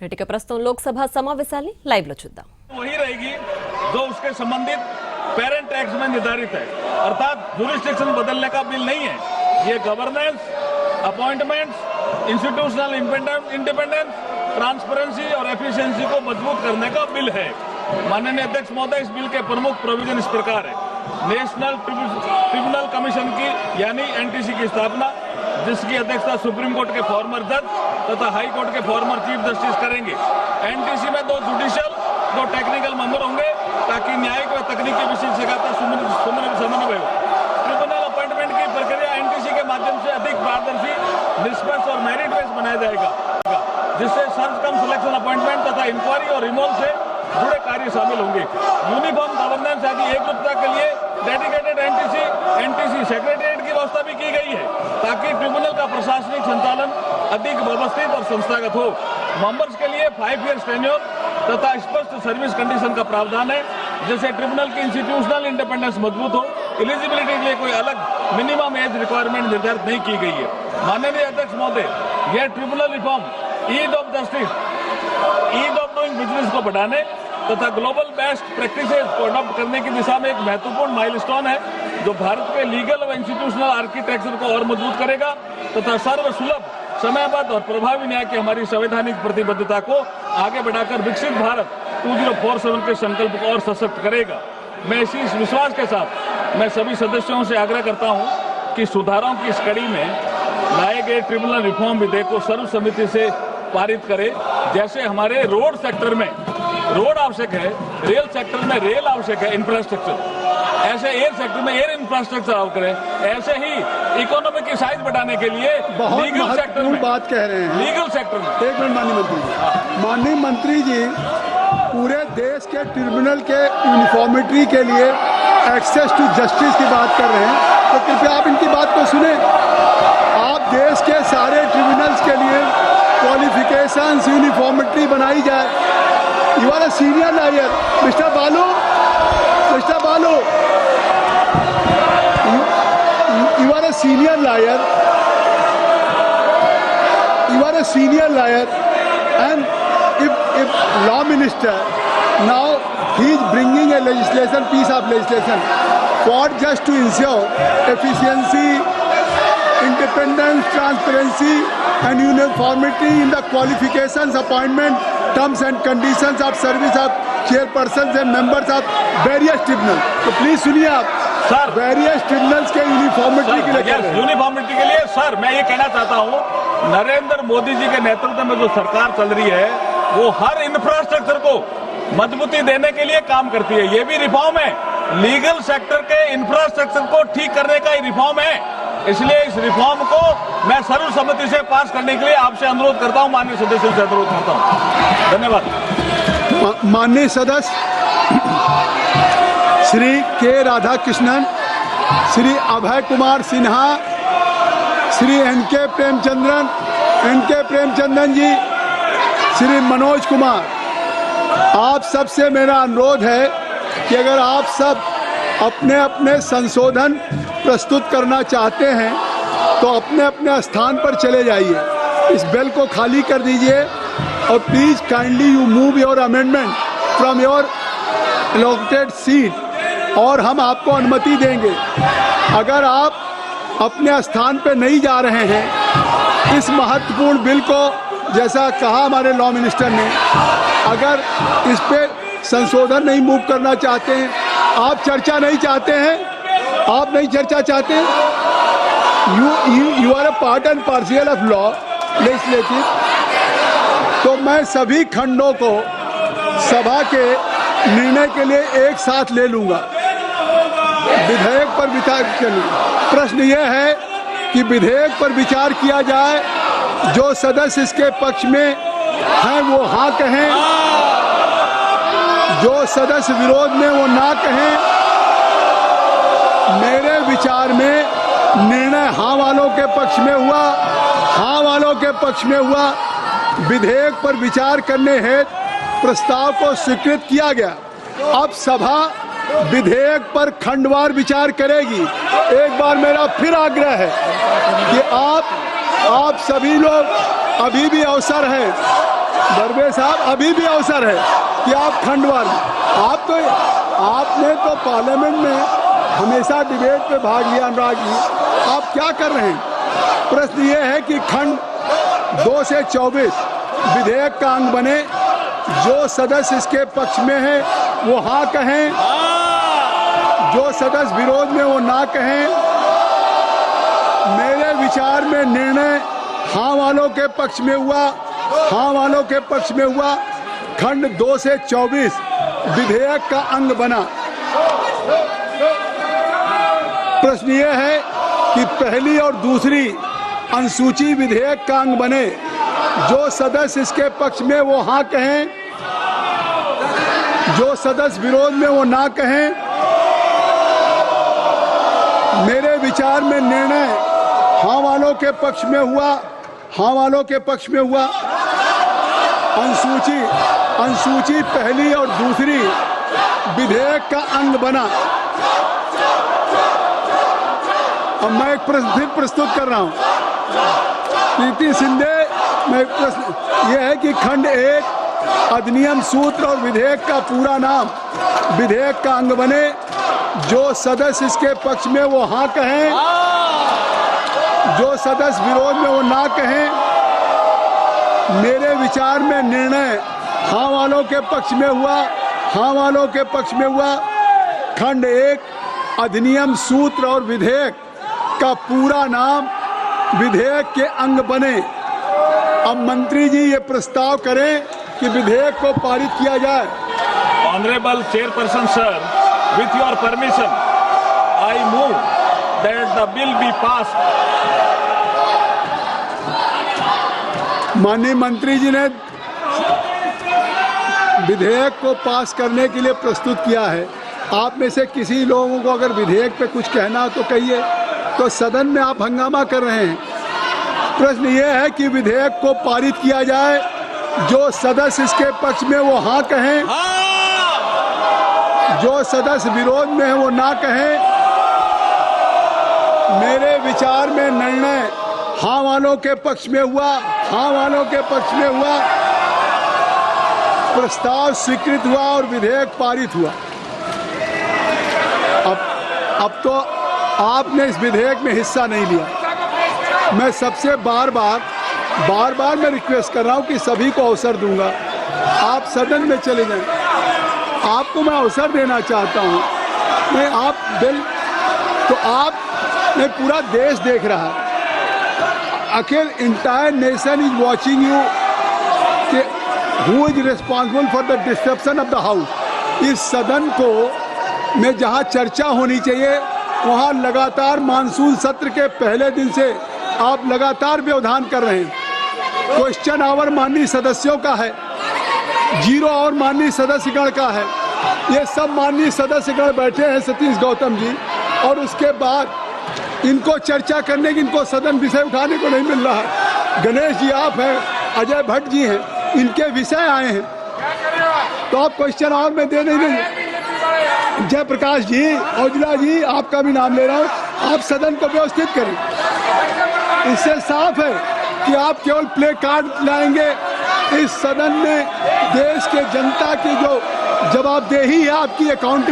ఇక ప్రస్తుతం లోక్సభ సమావేశాన్ని లైవ్ లో చూద్దాం. वही रहेगी जो उसके संबंधित पेरेंट एक्ट में निर्धारित है, अर्थात जुरिस्डिक्शन बदलने का बिल नहीं है। ये governance, appointments, institutional independence, transparency और एफिशिएंसी को मजबूत करने का बिल है। माननीय अध्यक्ष महोदय, इस बिल के प्रमुख प्रोविजन इस प्रकार है। नेशनल ट्रिब्यूनल कमीशन की यानी एनटीसी की स्थापना, जिसकी अध्यक्षता सुप्रीम कोर्ट के फॉर्मर जज तथा हाई कोर्ट के फॉर्मर चीफ जस्टिस करेंगे। एनटीसी में 2 जुडिशियल 2 टेक्निकल मेंबर होंगे ताकि न्यायिक व तकनीकी विशेषज्ञता का समन्वय हो। ट्रिब्यूनल अपॉइंटमेंट की प्रक्रिया एनटीसी के माध्यम से अधिक पारदर्शी, निष्पक्ष और मेरिट बेस्ड बनाया जाएगा, जिससे सर्च कम सिलेक्शन अपॉइंटमेंट तथा इंक्वायरी और रिमूवल से जुड़े कार्य शामिल होंगे। यूनिफॉर्म गवर्नेंस आदि एकरूपता के लिए डेडिकेटेड एनटीसी सेक्रेटेरिएट की व्यवस्था भी की गई है ताकि ट्रिब्यूनल का प्रशासनिक संचालन अधिक व्यवस्थित और संस्थागत हो। मेंबर्स के लिए 5 ईयर टेन्योर तथा स्पष्ट सर्विस कंडीशन का प्रावधान है, जिससे ट्रिब्यूनल की इंस्टीट्यूशनल इंडिपेंडेंस मजबूत हो। एलिजिबिलिटी के लिए कोई अलग मिनिमम एज रिक्वायरमेंट निर्धारित नहीं की गई है। माननीय अध्यक्ष महोदय, यह tribunal reform ease of justice, ease of doing business को बढ़ाने तथा ग्लोबल बेस्ट प्रैक्टिसेस को अडॉप्ट करने की दिशा में एक महत्वपूर्ण माइलस्टोन है, जो भारत के लीगल व इंस्टीट्यूशनल आर्किटेक्चर को और मजबूत करेगा तथा सर्वसुलभ, समयबद्ध और प्रभावी न्याय की हमारी संवैधानिक प्रतिबद्धता को आगे बढ़ाकर विकसित भारत 2047 के संकल्प को और सशक्त करेगा। मैं इसी विश्वास के साथ मैं सभी सदस्यों से आग्रह करता हूं कि सुधारों की इस कड़ी में लाए गए ट्रिब्यूनल रिफॉर्म विधेयक को सर्वसम्मति से पारित करे। जैसे हमारे रोड सेक्टर में रोड आवश्यक है, रेल सेक्टर में रेल आवश्यक है, इंफ्रास्ट्रक्चर, ऐसे एयर सेक्टर में एयर इंफ्रास्ट्रक्चर आवश्यक है। ऐसे ही इकोनॉमी की साइज बढ़ाने के लिए लीगल सेक्टर में बात कह रहे हैं। लीगल सेक्टर में एक मिनट माननीय मंत्री जी, माननीय मंत्री जी, पूरे देश के ट्रिब्यूनल के यूनिफॉर्मिटी के लिए एक्सेस टू जस्टिस की बात कर रहे हैं, तो कृपया आप इनकी बात को सुने। आप देश के सारे ट्रिब्यूनल्स के लिए क्वालिफिकेशंस यूनिफॉर्मिटी बनाई जाए। You are a senior lawyer, Mr. Balu. Mr. Balu, you are a senior lawyer. You are a senior lawyer, and if law minister now he is bringing a piece of legislation for just to ensure efficiency, independence, transparency, and uniformity in the qualifications, appointment, terms and conditions of service of chairpersons and members of various tribunals. तो please सुनिए आप sir, various tribunals के uniformity के लिए uniformity के लिए sir मैं ये कहना चाहता हूँ, नरेंद्र मोदी जी के नेतृत्व में जो सरकार चल रही है वो हर इंफ्रास्ट्रक्चर को मजबूती देने के लिए काम करती है। ये भी रिफॉर्म है, लीगल सेक्टर के इंफ्रास्ट्रक्चर को ठीक करने का ही रिफॉर्म है। इसलिए इस रिफॉर्म को मैं सर्वसम्मति से पास करने के लिए आपसे अनुरोध करता हूं, माननीय सदस्यों से अनुरोध करता हूं। धन्यवाद। माननीय सदस्य श्री के राधाकृष्णन, श्री अभय कुमार सिन्हा, श्री एनके प्रेमचंद्रन जी, श्री मनोज कुमार, आप सबसे मेरा अनुरोध है कि अगर आप सब अपने अपने संशोधन प्रस्तुत करना चाहते हैं तो अपने अपने स्थान पर चले जाइए, इस बेल को खाली कर दीजिए और please kindly you move your amendment from your allocated seat और हम आपको अनुमति देंगे। अगर आप अपने स्थान पर नहीं जा रहे हैं, इस महत्वपूर्ण बिल को जैसा कहा हमारे लॉ मिनिस्टर ने, अगर इस पे संशोधन नहीं मूव करना चाहते हैं, आप चर्चा नहीं चाहते हैं, आप नहीं चर्चा चाहते हैं, you are a part and partial of law legislative, तो मैं सभी खंडों को सभा के निर्णय के लिए एक साथ ले लूंगा। विधेयक पर विचार करूंगा। प्रश्न यह है कि विधेयक पर विचार किया जाए, जो सदस्य इसके पक्ष में हैं वो हाँ कहें, जो सदस्य विरोध में वो ना कहें। मेरे विचार में निर्णय हाँ वालों के पक्ष में हुआ, हाँ वालों के पक्ष में हुआ। विधेयक पर विचार करने हेतु प्रस्ताव को स्वीकृत किया गया। अब सभा विधेयक पर खंडवार विचार करेगी। एक बार मेरा फिर आग्रह है कि आप सभी लोग, अभी भी अवसर है, दरवेश साहब, अभी भी अवसर है कि आप खंडवार, आपने तो पार्लियामेंट में हमेशा डिबेट पे भाग लिया अनुराग जी, आप क्या कर रहे हैं? प्रश्न ये है कि खंड 2 से 24 विधेयक का अंग बने, जो सदस्य इसके पक्ष में है वो हाँ कहें, जो सदस्य विरोध में वो ना कहें। मेरे विचार में निर्णय हाँ वालों के पक्ष में हुआ, हाँ वालों के पक्ष में हुआ। खंड 2 से 24 विधेयक का अंग बना। प्रश्न ये है कि पहली और दूसरी अनुसूची विधेयक का अंग बने, जो सदस्य इसके पक्ष में वो हाँ कहें, जो सदस्य विरोध में वो ना कहें। मेरे विचार में निर्णय हाँ वालों के पक्ष में हुआ, हाँ वालों के पक्ष में हुआ। अनुसूची पहली और दूसरी विधेयक का अंग बना। अब मैं एक प्रश्न फिर प्रस्तुत कर रहा हूं। प्रीति शिंदे, मैं प्रश्न यह है कि खंड 1 अधिनियम सूत्र और विधेयक का पूरा नाम विधेयक का अंग बने, जो सदस्य इसके पक्ष में वो हाँ कहें, जो सदस्य विरोध में वो ना कहें। मेरे विचार में निर्णय हाँ वालों के पक्ष में हुआ, हाँ वालों के पक्ष में हुआ। खंड 1 अधिनियम सूत्र और विधेयक का पूरा नाम विधेयक के अंग बने। अब मंत्री जी ये प्रस्ताव करें कि विधेयक को पारित किया जाए। Honourable chairperson sir, with your permission I move that the bill be passed. माननीय मंत्री जी ने विधेयक को पास करने के लिए प्रस्तुत किया है। आप में से किसी लोगों को अगर विधेयक पे कुछ कहना हो तो कहिए, तो सदन में आप हंगामा कर रहे हैं। प्रश्न ये है कि विधेयक को पारित किया जाए, जो सदस्य इसके पक्ष में वो हाँ कहें, जो सदस्य विरोध में है वो ना कहें। मेरे विचार में निर्णय हाँ वालों के पक्ष में हुआ, हाँ वालों के पक्ष में हुआ। प्रस्ताव स्वीकृत हुआ और विधेयक पारित हुआ। अब तो आपने इस विधेयक में हिस्सा नहीं लिया। मैं सबसे बार बार मैं रिक्वेस्ट कर रहा हूं कि सभी को अवसर दूंगा, आप सदन में चले जाएं। आपको मैं अवसर देना चाहता हूं। मैं आप बिल तो आप ने पूरा देश देख रहा है, अखिल entire nation is watching you कि who is responsible for the disruption of the house. इस सदन को में जहां चर्चा होनी चाहिए वहां लगातार मानसून सत्र के पहले दिन से आप लगातार व्यवधान कर रहे हैं। क्वेश्चन आवर माननीय सदस्यों का है, 0 और माननीय सदस्यगण का है। ये सब माननीय सदस्यगण बैठे हैं, सतीश गौतम जी, और उसके बाद इनको चर्चा करने की, इनको सदन विषय उठाने को नहीं मिल रहा है। गणेश जी आप हैं, अजय भट्ट जी हैं, इनके विषय आए हैं, तो आप क्वेश्चन आवर में दे नहीं देंगे। जयप्रकाश जी, औजला जी, आपका भी नाम ले रहा हूँ, आप सदन को व्यवस्थित करें। इससे साफ है कि आप केवल प्ले कार्ड लाएंगे। इस सदन में देश के जनता की जो जवाबदेही है, आपकी अकाउंट